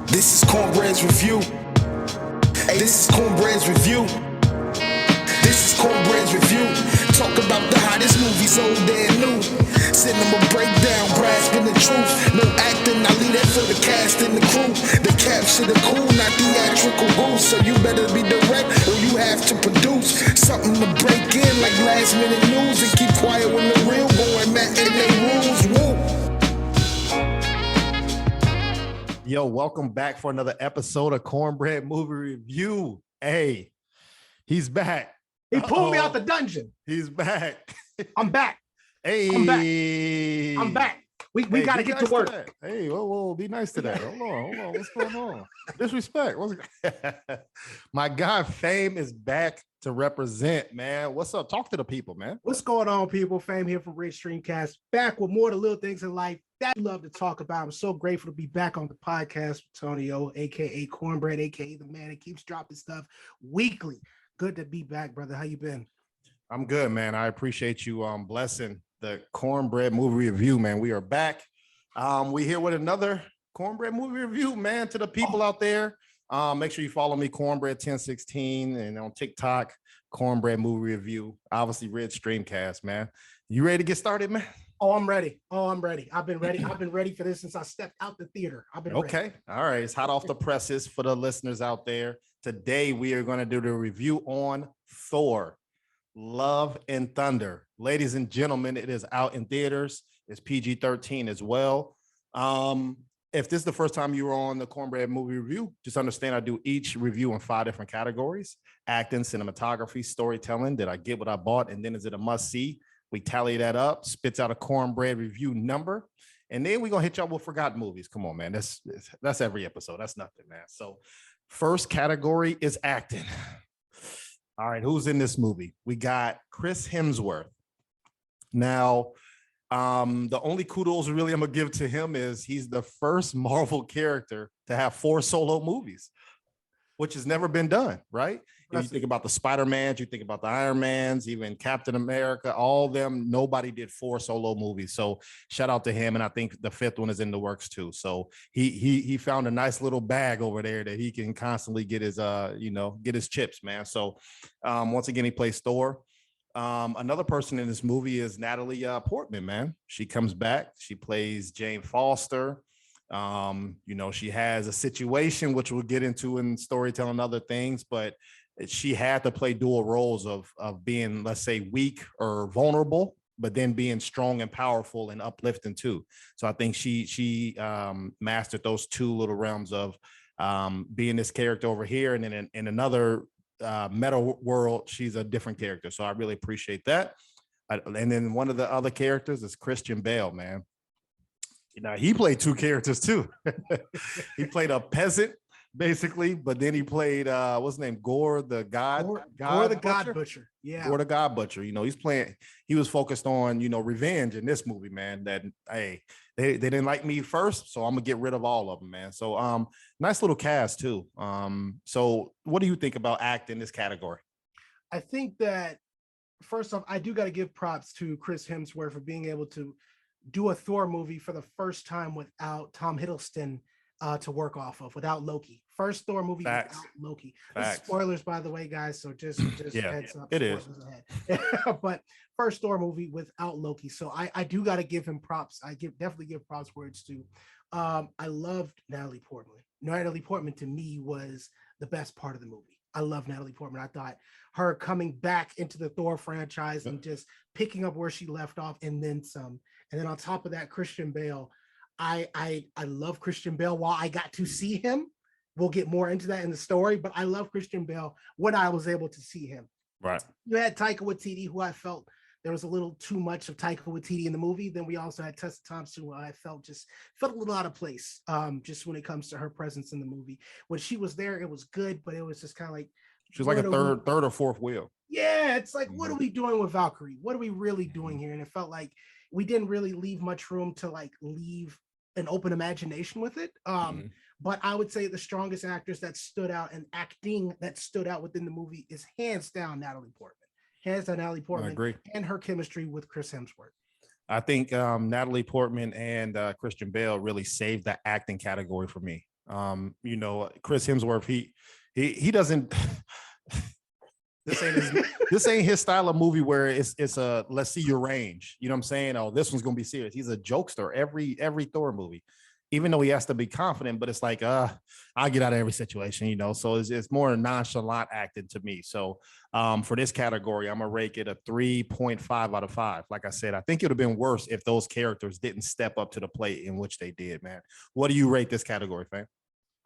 This is Cornbread's review. Hey, this is Cornbread's review. This is Cornbread's review. Talk about the hottest movies, old and new. Cinema breakdown, grasping the truth. No acting, I leave that for the cast and the crew. The capture the cool, not theatrical goose. So you better be direct or you have to produce something to break in like last minute news and keep quiet when the real boy Matt and they rules. Woo. Yo, welcome back for another episode of Cornbread Movie Review. Hey, he's back. He pulled me out the dungeon. He's back. I'm back. Hey, I'm back. We got to get to work. Hey, whoa, be nice to that. Hold on. What's going on? Disrespect. My guy Fame is back to represent, man. What's up? Talk to the people, man. What's going on, people? Fame here from Red Streamcast, back with more of the little things in life that we love to talk about. I'm so grateful to be back on the podcast with Tonio, aka Cornbread, aka the man that keeps dropping stuff weekly. Good to be back, brother. How you been? I'm good, man. I appreciate you blessing the Cornbread Movie Review, man. We are back. We here with another Cornbread Movie Review, man. To the people out there, make sure you follow me, Cornbread 1016, and on TikTok, Cornbread Movie Review. Obviously, Red Streamcast, man. You ready to get started, man? Oh, I'm ready. I've been ready. I've been ready for this since I stepped out the theater. I've been okay. Ready. All right. It's hot off the presses for the listeners out there. Today, we are going to do the review on Thor, Love and Thunder. Ladies and gentlemen, it is out in theaters. It's PG-13 as well. If this is the first time you were on the Cornbread Movie Review, just understand I do each review in 5 different categories: acting, cinematography, storytelling. Did I get what I bought? And then is it a must-see? We tally that up, spits out a Cornbread review number, and then we're going to hit y'all with forgotten movies. Come on, man. That's every episode. That's nothing, man. So first category is acting. All right, who's in this movie? We got Chris Hemsworth. Now, the only kudos really I'm going to give to him is he's the first Marvel character to have 4 solo movies, which has never been done, right? If you think about the Spider-Mans, you think about the Iron Mans, even Captain America, all of them, nobody did 4 solo movies. So shout out to him. And I think the 5th one is in the works too. So he found a nice little bag over there that he can constantly get his, get his chips, man. So once again, he plays Thor. Another person in this movie is Natalie Portman, man. She comes back. She plays Jane Foster. She has a situation, which we'll get into in storytelling and other things, but she had to play dual roles of being, let's say, weak or vulnerable, but then being strong and powerful and uplifting too. So I think she mastered those 2 little realms of being this character over here, and then in another meta world, she's a different character. So I really appreciate that. And then one of the other characters is Christian Bale, man. He played 2 characters too. He played a peasant, basically, but then he played what's his name? Gore the God Butcher. Yeah. Gore the God Butcher. He was focused on, revenge in this movie, man. That hey, they didn't like me first, so I'm gonna get rid of all of them, man. So nice little cast too. So what do you think about acting in this category? I think that first off, I do got to give props to Chris Hemsworth for being able to do a Thor movie for the first time without Tom Hiddleston to work off of, without Loki. First Thor movie without Loki. Spoilers, by the way, guys. So just yeah, heads up. It is. But first Thor movie without Loki. So I do got to give him props. Definitely give props where it's due. I loved Natalie Portman. Natalie Portman to me was the best part of the movie. I love Natalie Portman. I thought her coming back into the Thor franchise and just picking up where she left off and then some. And then on top of that, Christian Bale. I love Christian Bale. While I got to see him, we'll get more into that in the story, but I love Christian Bale when I was able to see him. Right. You had Taika Waititi, who I felt there was a little too much of Taika Waititi in the movie. Then we also had Tessa Thompson, who I felt a little out of place, just when it comes to her presence in the movie. When she was there, it was good, but it was just kind of like she was like a third or fourth wheel. Yeah, it's like, what are we doing with Valkyrie? What are we really doing here? And it felt like we didn't really leave much room to leave an open imagination with it. But I would say the strongest actors that stood out and acting that stood out within the movie is hands down Natalie Portman. Hands down Natalie Portman. I agree. And her chemistry with Chris Hemsworth. I think Natalie Portman and Christian Bale really saved the acting category for me. You know, Chris Hemsworth, he doesn't. This ain't his style of movie where it's a let's see your range. You know what I'm saying? Oh, this one's gonna be serious. He's a jokester every Thor movie, even though he has to be confident. But it's like, I'll get out of every situation, you know. So it's more nonchalant acting to me. So for this category, I'm gonna rate it a 3.5 out of 5. Like I said, I think it would have been worse if those characters didn't step up to the plate in which they did, man. What do you rate this category, fam?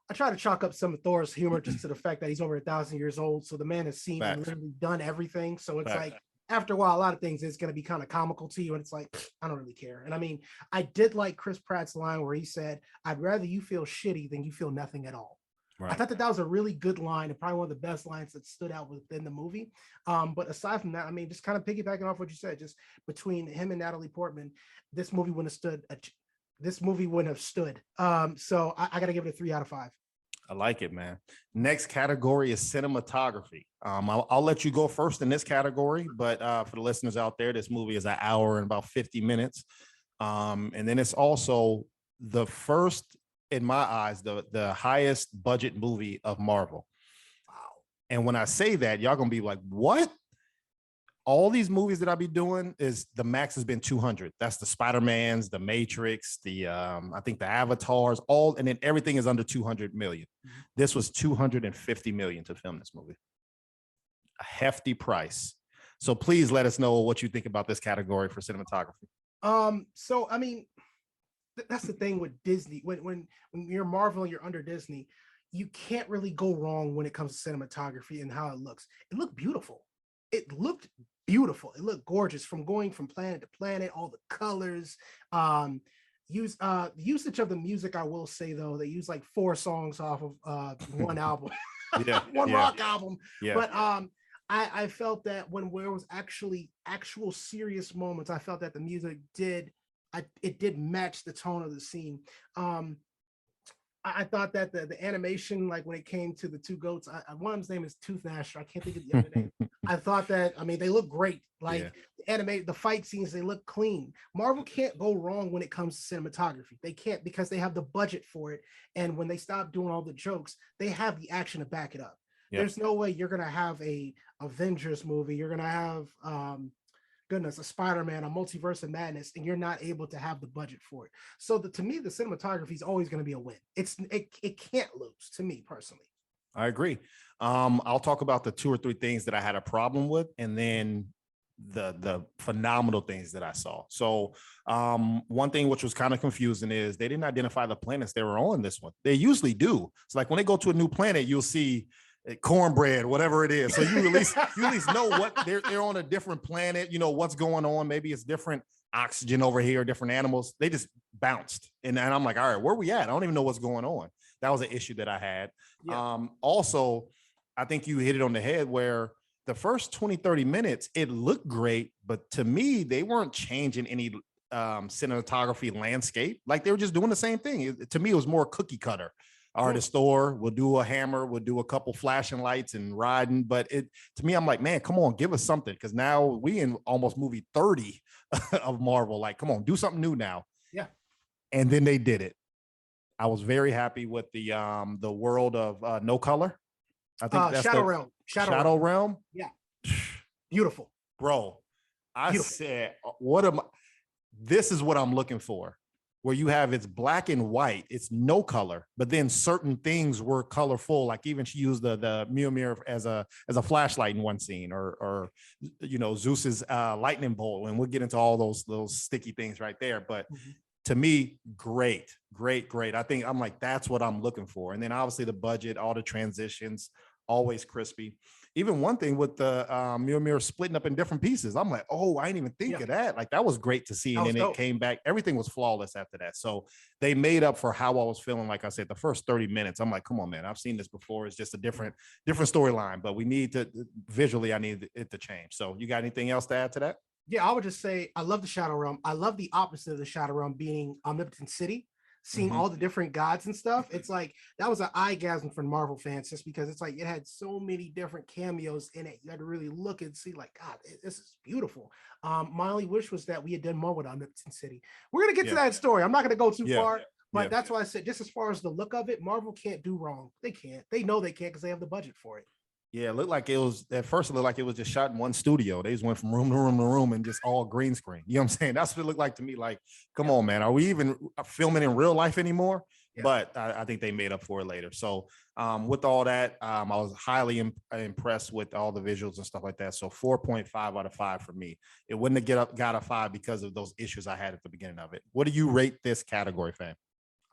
I try to chalk up some of Thor's humor just to the fact that he's over 1,000 years old. So the man has seen and literally done everything. So it's like, after a while, a lot of things is going to be kind of comical to you. And it's like, I don't really care. And I mean, I did like Chris Pratt's line where he said, I'd rather you feel shitty than you feel nothing at all. Right. I thought that was a really good line and probably one of the best lines that stood out within the movie. But aside from that, I mean, just kind of piggybacking off what you said, just between him and Natalie Portman, this movie wouldn't have stood. So I got to give it a 3 out of 5. I like it, man. Next category is cinematography. I'll let you go first in this category, but for the listeners out there, this movie is an hour and about 50 minutes. And then it's also the first, in my eyes, the highest budget movie of Marvel. Wow. And when I say that, y'all gonna be like, what? All these movies that I'll be doing is the max has been 200. That's the Spider-Mans, the Matrix, the I think the Avatars, all, and then everything is under 200 million. Mm-hmm. This was 250 million to film this movie. A hefty price. So please let us know what you think about this category for cinematography. So I mean, that's the thing with Disney. When you're Marvel and you're under Disney, you can't really go wrong when it comes to cinematography and how it looks. It looked beautiful. It looked beautiful. It looked gorgeous from going from planet to planet, all the colors. Usage of the music, I will say though, they use like 4 songs off of one album. One rock album. Yeah. But I felt that when there was actual serious moments, I felt that the music did match the tone of the scene. I thought that the animation, like when it came to the 2 goats, one of them's name is Tooth Gnasher. I can't think of the other name. I thought that, I mean, they look great. Like the fight scenes, they look clean. Marvel can't go wrong when it comes to cinematography. They can't, because they have the budget for it. And when they stop doing all the jokes, they have the action to back it up. Yep. There's no way you're going to have a Avengers movie. You're going to have, a Spider-Man, a Multiverse of Madness, and you're not able to have the budget for it. So to me, the cinematography is always going to be a win. It can't lose, to me personally. I agree. I'll talk about the 2 or 3 things that I had a problem with, and then the phenomenal things that I saw. So one thing which was kind of confusing is they didn't identify the planets they were on this one. They usually do. It's like when they go to a new planet, you'll see cornbread, whatever it is. So you at least know what they're on a different planet, you know, what's going on. Maybe it's different oxygen over here, different animals. They just bounced. And I'm like, all right, where are we at? I don't even know what's going on. That was an issue that I had. Yeah. Also, I think you hit it on the head where the first 20, 30 minutes, it looked great, but to me, they weren't changing any cinematography landscape. Like they were just doing the same thing. To me, it was more cookie cutter. Artist Thor, we'll do a hammer, we'll do a couple flashing lights and riding. But to me, I'm like, man, come on, give us something. Because now we in almost movie 30 of Marvel. Like, come on, do something new now. Yeah. And then they did it. I was very happy with the world of No Color. I think that's Shadow Realm. Shadow Realm. Yeah. Beautiful. Bro, Beautiful. said, this is what I'm looking for. Where you have it's black and white, it's no color, but then certain things were colorful. Like even she used the Mjolnir as a flashlight in one scene, or you know, Zeus's lightning bolt, and we'll get into all those sticky things right there. But to me, great. I think I'm like, that's what I'm looking for. And then obviously the budget, all the transitions, always crispy. Even one thing with the Mjolnir splitting up in different pieces. I'm like, oh, I didn't even think of that. Like that was great to see. And then it came back. Everything was flawless after that. So they made up for how I was feeling. Like I said, the first 30 minutes, I'm like, come on, man, I've seen this before. It's just a different storyline, but we need to visually, I need it to change. So you got anything else to add to that? Yeah, I would just say, I love the Shadow Realm. I love the opposite of the Shadow Realm being Omnipotent City. Seeing all the different gods and stuff, it's like that was an eyegasm for Marvel fans, just because it's like it had so many different cameos in it. You had to really look and see, like, God, this is beautiful. My only wish was that we had done more with Omnipotent City. We're gonna get to that story. I'm not gonna go too far, But that's why I said, just as far as the look of it, Marvel can't do wrong. They can't. They know they can't because they have the budget for it. Yeah, it looked like it was at first. It looked like it was just shot in one studio. They just went from room to room to room and just all green screen. You know what I'm saying? That's what it looked like to me. Like, come on, man, are we even filming in real life anymore? Yeah. But I think they made up for it later. So with all that, I was highly impressed with all the visuals and stuff like that. So 4.5 out of 5 for me. It wouldn't have got a 5 because of those issues I had at the beginning of it. What do you rate this category, fam?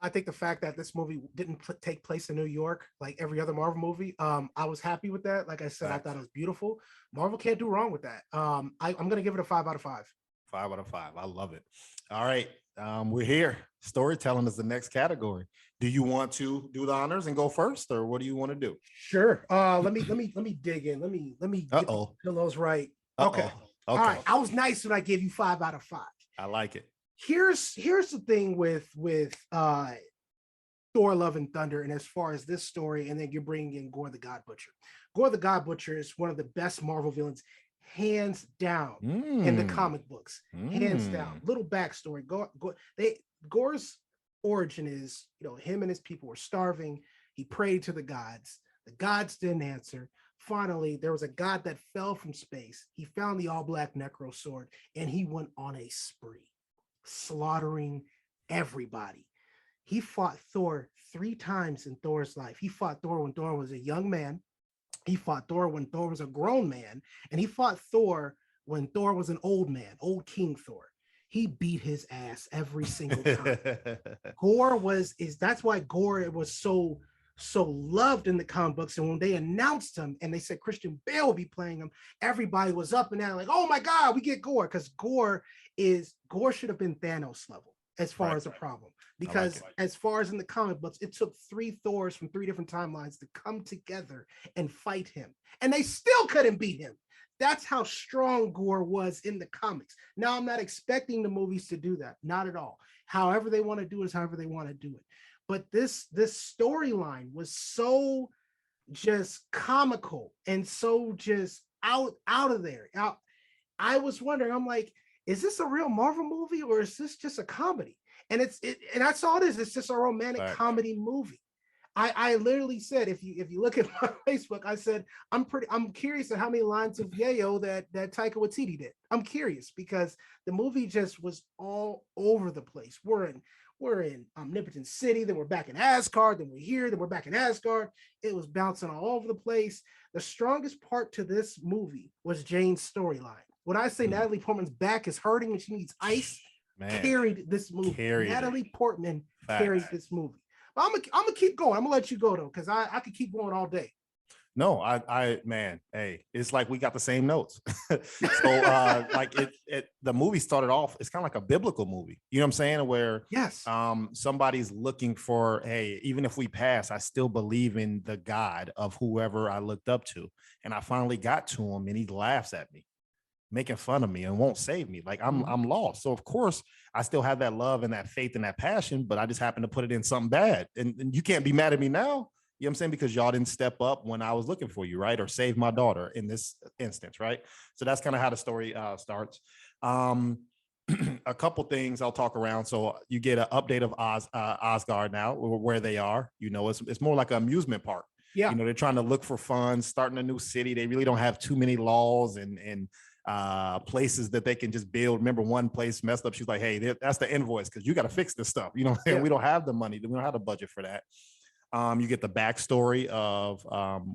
I think the fact that this movie didn't take place in New York like every other Marvel movie, I was happy with that. Like I said, I thought it was beautiful. Marvel can't do wrong with that. I'm going to give it a 5 out of 5. 5 out of 5. I love it. All right. We're here. Storytelling is the next category. Do you want to do the honors and go first, or what do you want to do? Sure. Let me dig in. Let me get the pillows right. Okay. All right. I was nice when I gave you 5 out of 5. I like it. Here's the thing with Thor: Love and Thunder, and as far as this story, and then you're bringing in Gore the God Butcher. Gore the God Butcher is one of the best Marvel villains, hands down, in the comic books. Hands down. Little backstory. Gore's origin is, him and his people were starving. He prayed to the gods. The gods didn't answer. Finally, there was a god that fell from space. He found the all-black Necro sword, and he went on a spree, slaughtering everybody. He fought Thor 3 times in Thor's life. He fought Thor when Thor was a young man. He fought Thor when Thor was a grown man. And he fought Thor when Thor was an old man, old King Thor. He beat his ass every single time. That's why Gore was so loved in the comic books. And when they announced him and they said Christian Bale would be playing him, everybody was up and down like, oh my God, we get Gore. Because Gore should have been Thanos level as far as a problem. Because as far as in the comic books, it took 3 Thors from 3 different timelines to come together and fight him. And they still couldn't beat him. That's how strong Gore was in the comics. Now, I'm not expecting the movies to do that. Not at all. However they want to do it is however they want to do it. But this storyline was so just comical and so just out of there. I was wondering, I'm like, is this a real Marvel movie or is this just a comedy? And and that's all it is. It's just a romantic comedy movie. I literally said, if you look at my Facebook, I said, I'm curious at how many lines of yayo that Taika Waititi did. I'm curious because the movie just was all over the place. We're in Omnipotent City, then we're back in Asgard, then we're here, then we're back in Asgard. It was bouncing all over the place. The strongest part to this movie was Jane's storyline. When I say Natalie Portman's back is hurting and she needs ice, carried this movie. Natalie Portman carried this movie. But I'm gonna keep going. I'm gonna let you go though, because I could keep going all day. No, man, hey, it's like we got the same notes. So like the movie started off, it's kind of like a biblical movie, you know what I'm saying? Where somebody's looking for, hey, even if we pass, I still believe in the God of whoever I looked up to. And I finally got to him and he laughs at me, making fun of me and won't save me. Like I'm lost. So of course I still have that love and that faith and that passion, but I just happen to put it in something bad. And you can't be mad at me now. You know what I'm saying? Because y'all didn't step up when I was looking for you, right? Or save my daughter in this instance, right? So that's kind of how the story starts. A couple things I'll talk around. So you get an update of Asgard now, where they are. It's more like an amusement park. Yeah. They're trying to look for fun, starting a new city. They really don't have too many laws and places that they can just build. Remember one place messed up. She's like, hey, that's the invoice because you got to fix this stuff. We don't have the money. We don't have the budget for that. You get the backstory of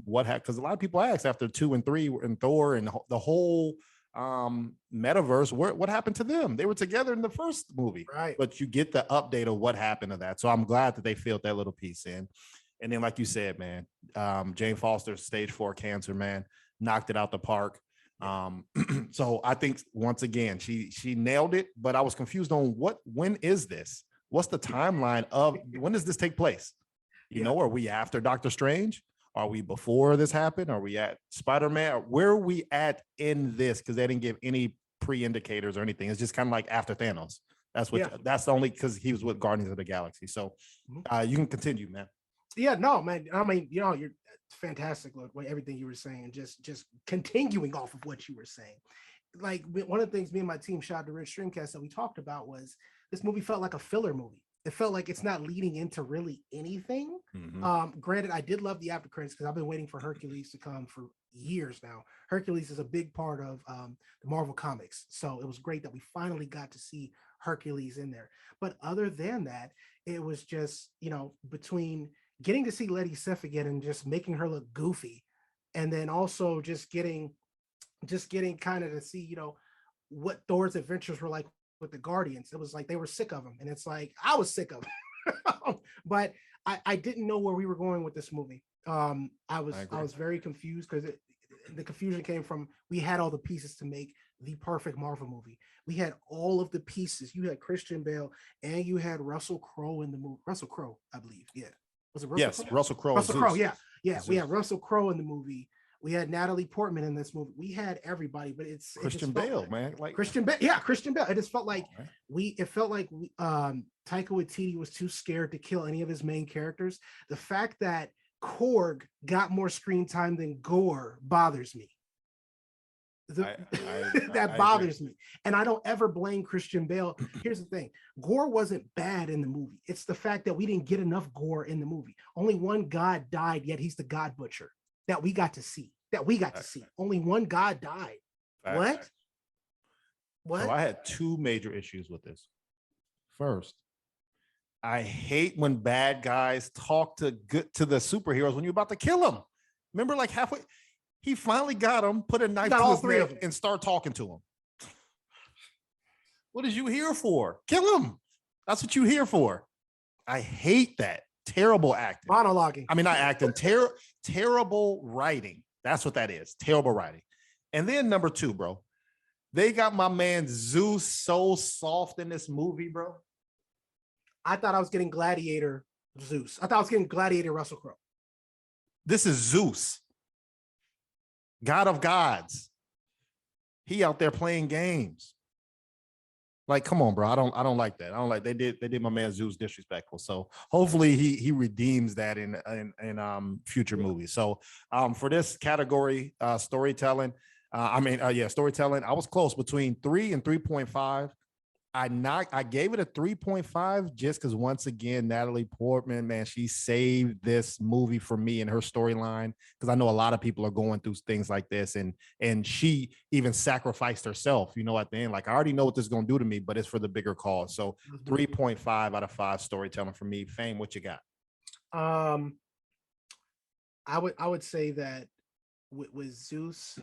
what happened, because a lot of people ask after 2 and 3 and Thor and the whole metaverse, what happened to them? They were together in the first movie, right? But you get the update of what happened to that. So I'm glad that they filled that little piece in. And then, like you said, man, Jane Foster's stage 4 cancer, man, knocked it out the park. So I think once again she nailed it, but I was confused on when is this? What's the timeline of when does this take place? Are we after Doctor Strange? Are we before this happened? Are we at Spider-Man? Where are we at in this? Because they didn't give any pre-indicators or anything. It's just kind of like after Thanos. That's the only, because he was with Guardians of the Galaxy. So you can continue, man. Yeah, no, man. I mean, you're fantastic. Look, everything you were saying, just continuing off of what you were saying. Like one of the things me and my team, shout out to Rich Streamcast, that we talked about was this movie felt like a filler movie. it felt like it's not leading into really anything. Granted, I did love the after credits because I've been waiting for Hercules to come for years now. Hercules is a big part of the Marvel comics, so it was great that we finally got to see Hercules in there. But other than that, it was just, between getting to see Letty Sif again and just making her look goofy, and then also just getting kind of to see, what Thor's adventures were like with the Guardians. It was like they were sick of him, and it's like I was sick of him. But I didn't know where we were going with this movie. I was very confused because the confusion came from, we had all the pieces to make the perfect Marvel movie. We had all of the pieces. You had Christian Bale and you had Russell Crowe in the movie. Russell Crowe, I believe. Yeah. Was it Russell Crowe? Russell Crowe. Russell Crowe, yeah. Yeah. Zeus. We had Russell Crowe in the movie. We had Natalie Portman in this movie. We had everybody, but Christian Bale, man. Like Christian Bale. Yeah, Christian Bale. It just felt like Taika Waititi was too scared to kill any of his main characters. The fact that Korg got more screen time than Gore bothers me. That bothers me. And I don't ever blame Christian Bale. Here's the thing. Gore wasn't bad in the movie. It's the fact that we didn't get enough gore in the movie. Only one god died, yet he's the God Butcher that we got to see. Only one god died. What? So I had two major issues with this. First, I hate when bad guys talk to the superheroes when you're about to kill them. Remember, like halfway, he finally got him, put a knife to his neck, and start talking to him. What is you here for? Kill him. That's what you here for. I hate that. Terrible acting. Monologuing. I mean, not acting. Terrible writing. That's what that is. Terrible writing. And then number two, bro, they got my man Zeus so soft in this movie, bro. I thought I was getting Gladiator Zeus. I thought I was getting Gladiator Russell Crowe. This is Zeus, God of gods. He out there playing games. Like, come on, bro. I don't like that. I don't like they did my man Zeus disrespectful. So hopefully he redeems that in future movies. So for this category, storytelling, storytelling, I was close between 3 and 3.5. I gave it a 3.5 just because, once again, Natalie Portman, man, she saved this movie for me in her storyline, because I know a lot of people are going through things like this, and she even sacrificed herself, at the end. Like, I already know what this is going to do to me, but it's for the bigger cause. So 3.5 out of 5 storytelling for me. Fame, what you got? I would say that with Zeus,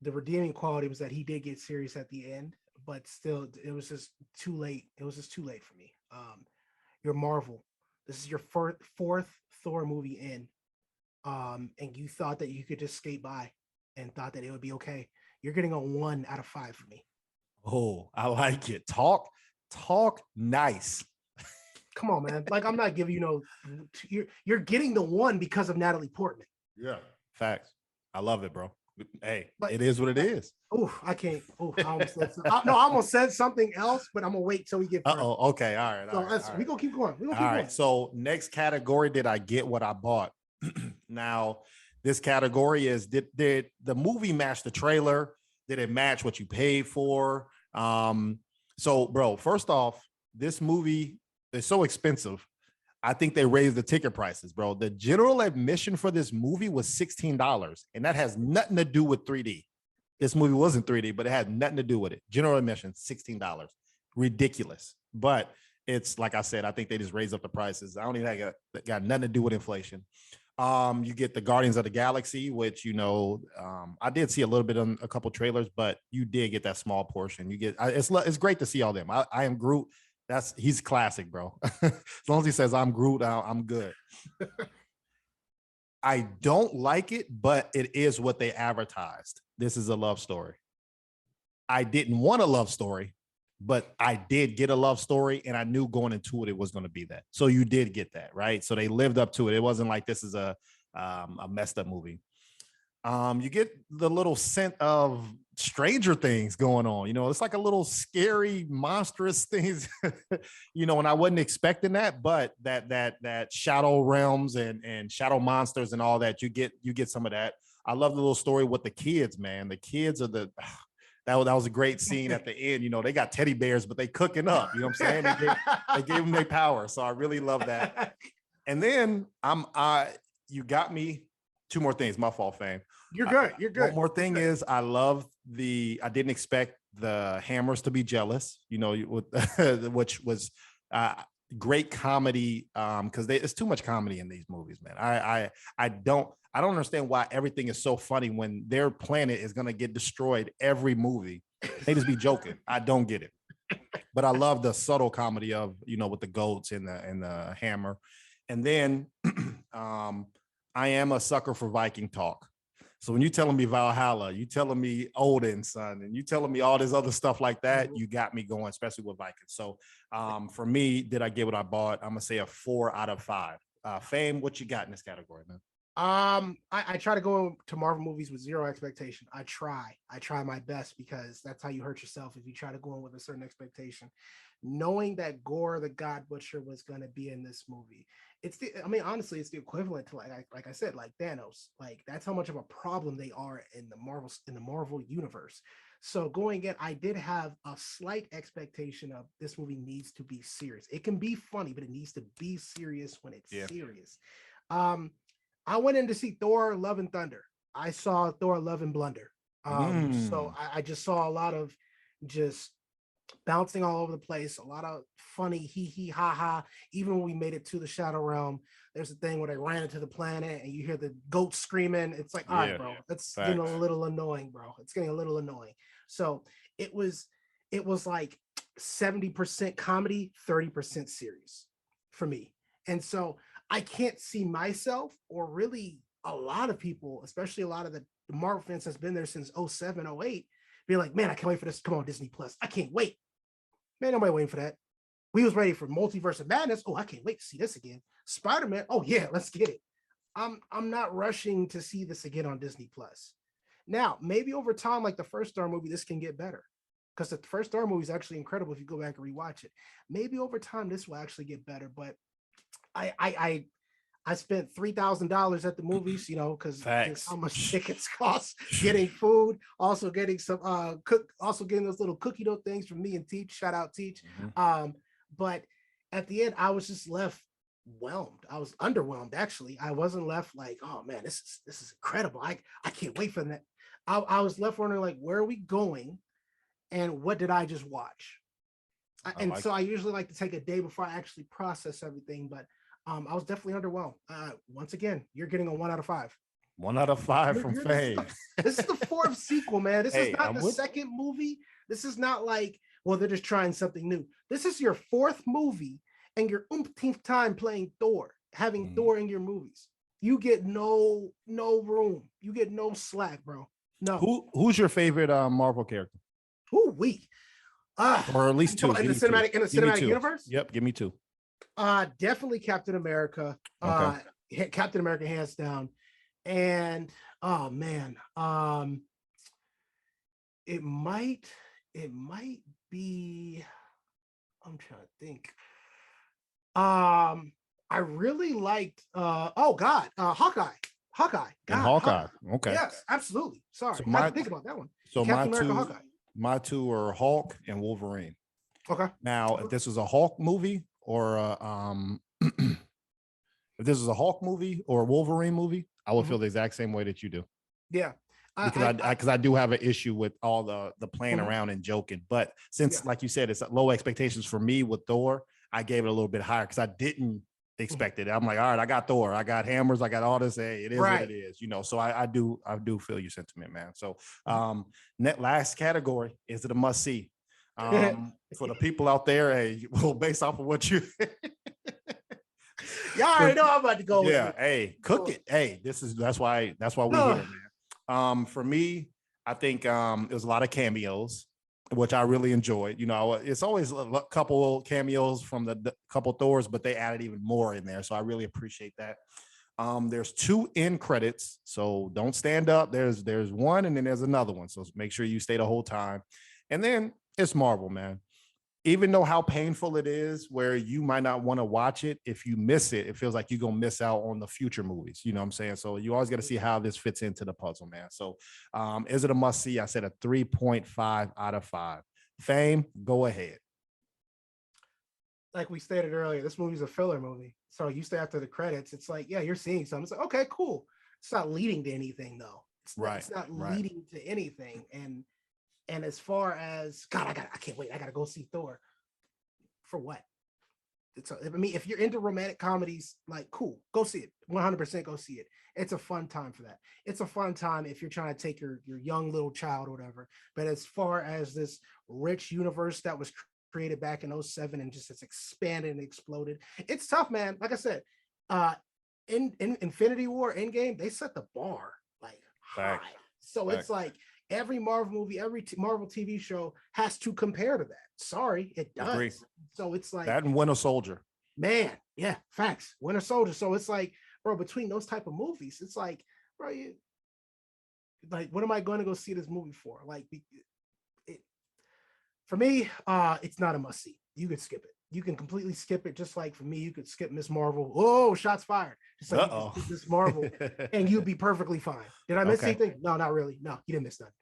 the redeeming quality was that he did get serious at the end. But still, it was just too late. It was just too late for me. You're Marvel. This is your fourth Thor movie in, and you thought that you could just skate by and thought that it would be okay. You're getting a 1 out of 5 for me. Oh, I like it. Talk nice. Come on, man. Like, I'm not giving you're getting the 1 because of Natalie Portman. Yeah, facts. I love it, bro. Hey, but it is what it is. Oh, I can't. Oh, I almost said something else, but I'm gonna wait till we get. Okay, all right. So we're gonna keep going. So next category, did I get what I bought? Now, this category is did the movie match the trailer? Did it match what you paid for? So, bro, first off, this movie is so expensive. I think they raised the ticket prices, bro. The general admission for this movie was $16, and that has nothing to do with 3D. This movie wasn't 3D, but it had nothing to do with it. General admission, $16. Ridiculous. But it's, like I said, I think they just raised up the prices. I don't even think it got nothing to do with inflation. You get the Guardians of the Galaxy, which, I did see a little bit on a couple trailers, but you did get that small portion. You get, it's great to see all them. I am Groot. He's classic, bro. As long as he says I'm Groot, I'm good. I don't like it, but it is what they advertised. This is a love story. I didn't want a love story, but I did get a love story, and I knew going into it was going to be that. So you did get that, right? So they lived up to it. It wasn't like this is a messed up movie. You get the little scent of Stranger Things going on. It's like a little scary, monstrous things, and I wasn't expecting that, but that shadow realms and shadow monsters and all that, you get some of that. I love the little story with the kids, man. The kids are that was a great scene at the end. You know, they got teddy bears, but they cooking up. You know what I'm saying? They gave them their power. So I really love that. And then you got me. Two more things. My fault, fame. You're good. You're good. One more thing is I didn't expect the Hammers to be jealous, you know, which was great comedy. Cause it's too much comedy in these movies, man. I don't understand why everything is so funny when their planet is going to get destroyed every movie. They just be joking. I don't get it, but I love the subtle comedy of, you know, with the goats and the hammer. And then, I am a sucker for Viking talk. So when you telling me Valhalla, you telling me Odin's son, and you telling me all this other stuff like that, you got me going, especially with Vikings. So for me, did I get what I bought? I'm gonna say a 4 out of 5. Fame, what you got in this category, man? I try to go to Marvel movies with zero expectation. I try my best, because that's how you hurt yourself if you try to go in with a certain expectation. Knowing that Gore the God Butcher was going to be in this movie, honestly, it's the equivalent to like I said, like Thanos. Like, that's how much of a problem they are in the Marvel universe. So going in, I did have a slight expectation of this movie needs to be serious. It can be funny, but it needs to be serious when it's serious. I went in to see Thor: Love and Thunder. I saw Thor: Love and Blunder. So I just saw a lot of just bouncing all over the place, a lot of funny hee ha ha. Even when we made it to the Shadow Realm, there's a thing where they ran into the planet and you hear the goats screaming. It's like, all right, bro, that's getting a little annoying, bro. It's getting a little annoying. So it was like 70% comedy, 30% serious for me. And so I can't see myself, or really a lot of people, especially a lot of the Marvel fans that's been there since 07, 08, be like, man, I can't wait for this. Come on, Disney Plus. I can't wait. Man, nobody waiting for that. We was ready for Multiverse of Madness. Oh, I can't wait to see this again. Spider-Man. Oh yeah, let's get it. I'm not rushing to see this again on Disney Plus. Now, maybe over time, like the first Thor movie, this can get better, because the first Thor movie is actually incredible if you go back and rewatch it. Maybe over time this will actually get better, but I spent $3,000 at the movies, you know, because how much tickets cost, getting food, also getting some also getting those little cookie dough things from me and Teach. Shout out Teach. But at the end, I was just left whelmed. I was underwhelmed, actually. I wasn't left like, oh man, this is incredible. I can't wait for that. I was left wondering, like, where are we going, and what did I just watch? So I usually like to take a day before I actually process everything, but I was definitely underwhelmed. Once again, you're getting a 1 out of 5. 1 out of 5 from Fame. This is the 4th sequel, man. This is not the second movie. This is not like, well, they're just trying something new. This is your 4th movie, and your umpteenth time playing Thor, having Thor in your movies. You get no room. You get no slack, bro. No. Who's your favorite Marvel character? Or at least 2 in the cinematic universe? Yep, give me 2. Definitely Captain America. Captain America, hands down. And oh man, it might be, I'm trying to think. I really liked Hawkeye. God, Hawkeye. Okay. Yes, absolutely. Sorry. So I had to think about that one. So Captain America, Hawkeye. My 2 are Hulk and Wolverine. Okay. Now, if this is a Hulk movie or if this is a Hulk movie or a Wolverine movie, I would feel the exact same way that you do. Yeah. Because I do have an issue with all the playing around and joking. But since, like you said, it's low expectations for me with Thor, I gave it a little bit higher because I didn't expect it. I'm like, all right, I got Thor, I got hammers, I got all this. Hey, it is what it is, you know. So I do feel your sentiment, man. So last category, is it a must see? For the people out there, hey, well, based off of what you y'all already know I'm about to go. Yeah, hey, cook it. Hey, that's why we're here, man. For me, I think it was a lot of cameos, which I really enjoyed. You know, it's always a couple cameos from the couple Thors, but they added even more in there. So I really appreciate that. There's 2 end credits, so don't stand up. There's one, and then there's another one. So make sure you stay the whole time. And then it's Marvel, man. even though how painful it is, where you might not want to watch it, if you miss it, it feels like you're gonna miss out on the future movies. You know what I'm saying? So you always got to see how this fits into the puzzle, man. So is it a must see? I said a 3.5 out of 5. Fame, go ahead. Like we stated earlier, this movie's a filler movie. So you stay after the credits. It's like, yeah, you're seeing something. It's like, okay, cool. It's not leading to anything though. It's not leading to anything. And as far as God, I can't wait. I gotta go see Thor. For what? I mean, if you're into romantic comedies, like cool, go see it. 100% go see it. It's a fun time for that. It's a fun time if you're trying to take your young little child or whatever. But as far as this rich universe that was created back in 07 and just has expanded and exploded, it's tough, man. Like I said, in Infinity War Endgame, they set the bar like high. So it's like every Marvel movie, every Marvel TV show has to compare to that. Sorry, it does. Agree. So it's like that and Winter Soldier. Man, yeah, facts. Winter Soldier. So it's like, bro, between those type of movies, it's like, bro, what am I going to go see this movie for? Like, for me, it's not a must see. You could skip it. You can completely skip it. Just like for me, you could skip Miss Marvel. Oh, shots fired. Just like you could skip Miss Marvel, and you'd be perfectly fine. Did I miss anything? No, not really. No, you didn't miss nothing.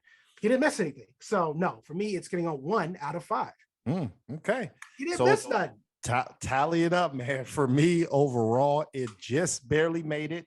You didn't miss anything. So no, for me, it's getting a 1 out of 5. Okay. You didn't miss nothing. Tally it up, man. For me, overall, it just barely made it.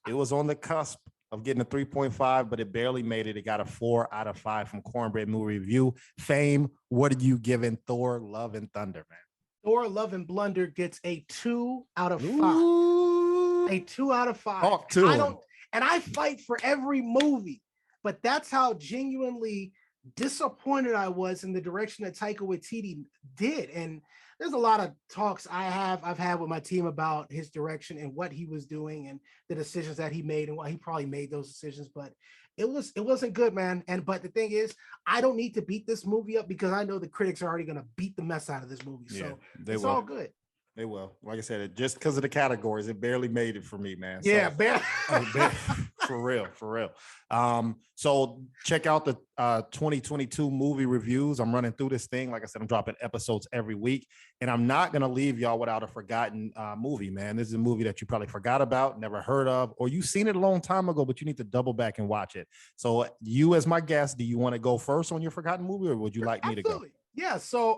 It was on the cusp of getting a 3.5, but it barely made it. It got a 4 out of 5 from Cornbread Movie Review. Fame, what are you giving Thor Love and Thunder, man? Thor Love and Blunder gets a 2 out of 5. Ooh. A 2 out of 5. Talk to I fight for every movie, but that's how genuinely disappointed I was in the direction that Taika Waititi did. And there's a lot of talks I've had with my team about his direction and what he was doing and the decisions that he made and why he probably made those decisions. But it wasn't good, man. But the thing is, I don't need to beat this movie up because I know the critics are already going to beat the mess out of this movie. So it's all good. They will. Like I said, just because of the categories, it barely made it for me, man. Yeah, for real. So check out the 2022 movie reviews. I'm running through this thing. Like I said, I'm dropping episodes every week, and I'm not gonna leave y'all without a forgotten movie, man. This is a movie that you probably forgot about, never heard of, or you've seen it a long time ago, but you need to double back and watch it. So you, as my guest, do you want to go first on your forgotten movie, or would you like me to go? Yeah, so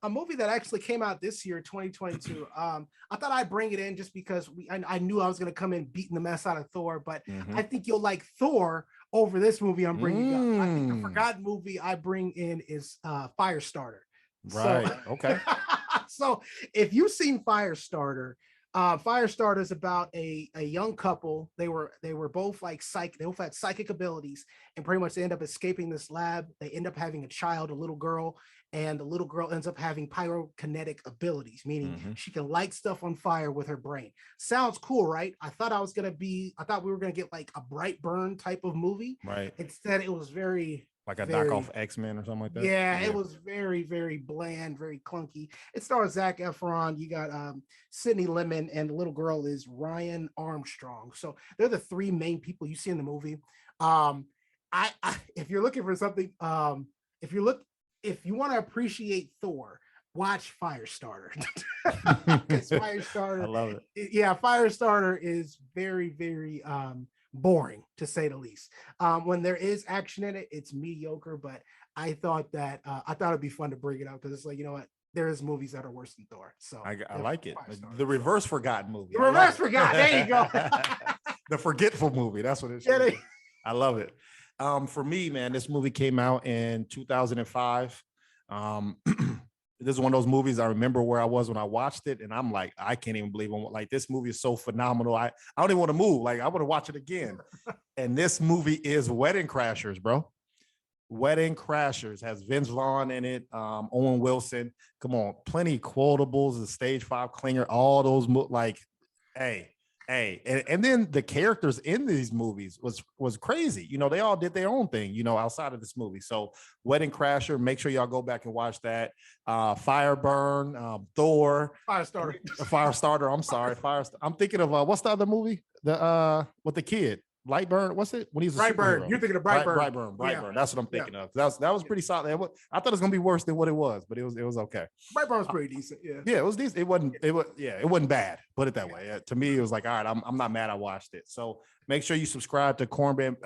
a movie that actually came out this year, 2022. I thought I'd bring it in just because I knew I was going to come in beating the mess out of Thor, but I think you'll like Thor over this movie I'm bringing up. I think the forgotten movie I bring in is Firestarter. Right. So, okay. So if you've seen Firestarter, Firestarter is about a young couple. They were both like they both had psychic abilities, and pretty much they end up escaping this lab. They end up having a child, a little girl, and the little girl ends up having pyrokinetic abilities, meaning she can light stuff on fire with her brain. Sounds cool, right? I thought we were gonna get like a Brightburn type of movie. Right. Instead, it was very like a knockoff X-Men or something like that. Yeah, it was very, very bland, very clunky. It stars Zac Efron. You got Sydney Lemon, and the little girl is Ryan Armstrong. So they're the 3 main people you see in the movie. If you're looking for something, if you want to appreciate Thor, watch Firestarter. Firestarter, I love it. Yeah, Firestarter is very, very boring, to say the least. When there is action in it, it's mediocre, but I thought it'd be fun to bring it up because it's like, you know what, there is movies that are worse than Thor. So I like it. The reverse forgotten movie. The reverse forgotten. There you go. The forgetful movie. That's what it is. I love it. For me, man, this movie came out in 2005. This is one of those movies I remember where I was when I watched it, and I'm like, I can't even believe like this movie is so phenomenal. I don't even want to move. Like I want to watch it again. And this movie is Wedding Crashers, bro. Wedding Crashers has Vince Vaughn in it, Owen Wilson. Come on, plenty quotables, the Stage 5 clinger, all those and then the characters in these movies was crazy. You know, they all did their own thing, you know, outside of this movie. So Wedding Crasher, make sure y'all go back and watch that. Fireburn, Thor. Firestarter. I'm sorry. I'm thinking of what's the other movie? The with the kid. Lightburn. What's it? When he's a Brightburn. superhero. You're thinking of Brightburn. Brightburn. Yeah. That's what I'm thinking Yeah. of. That was pretty solid. I thought it was gonna be worse than what it was, but it was okay. Brightburn was pretty decent. Yeah. Yeah, it was decent. It wasn't bad. Put it that way. To me, it was like, all right, I'm not mad I watched it. So make sure you subscribe to Cornbread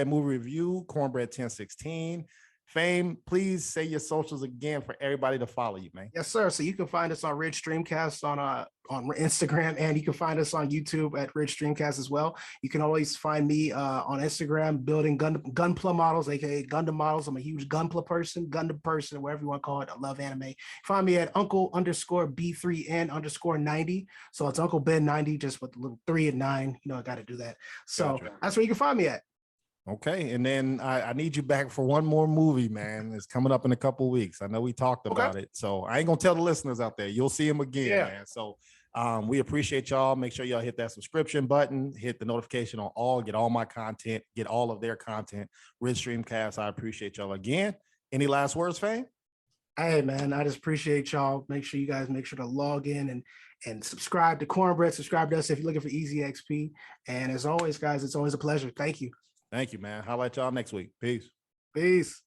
Movie Review, Cornbread 1016. Fame, please say your socials again for everybody to follow you, man. Yes, sir. So you can find us on Ridge Streamcast on Instagram, and you can find us on YouTube at Ridge Streamcast as well. You can always find me on Instagram building Gunpla models, aka Gundam models. I'm a huge Gunpla person, Gundam person, whatever you want to call it. I love anime. Find me at Uncle_B3N_90. So it's Uncle Ben 90, just with the little 3 and 9. You know, I got to do that. So that's where you can find me at. Okay, and then I need you back for one more movie, man. It's coming up in a couple weeks. I know we talked about it, so I ain't gonna tell the listeners out there. You'll see him again, man. So we appreciate y'all. Make sure y'all hit that subscription button, hit the notification on all, get all my content, get all of their content. Ridge Streamcast, I appreciate y'all again. Any last words, Fame? Hey, man, I just appreciate y'all. Make sure you guys make sure to log in and subscribe to Cornbread. Subscribe to us if you're looking for easy XP. And as always, guys, it's always a pleasure. Thank you. Thank you, man. How about y'all next week? Peace. Peace.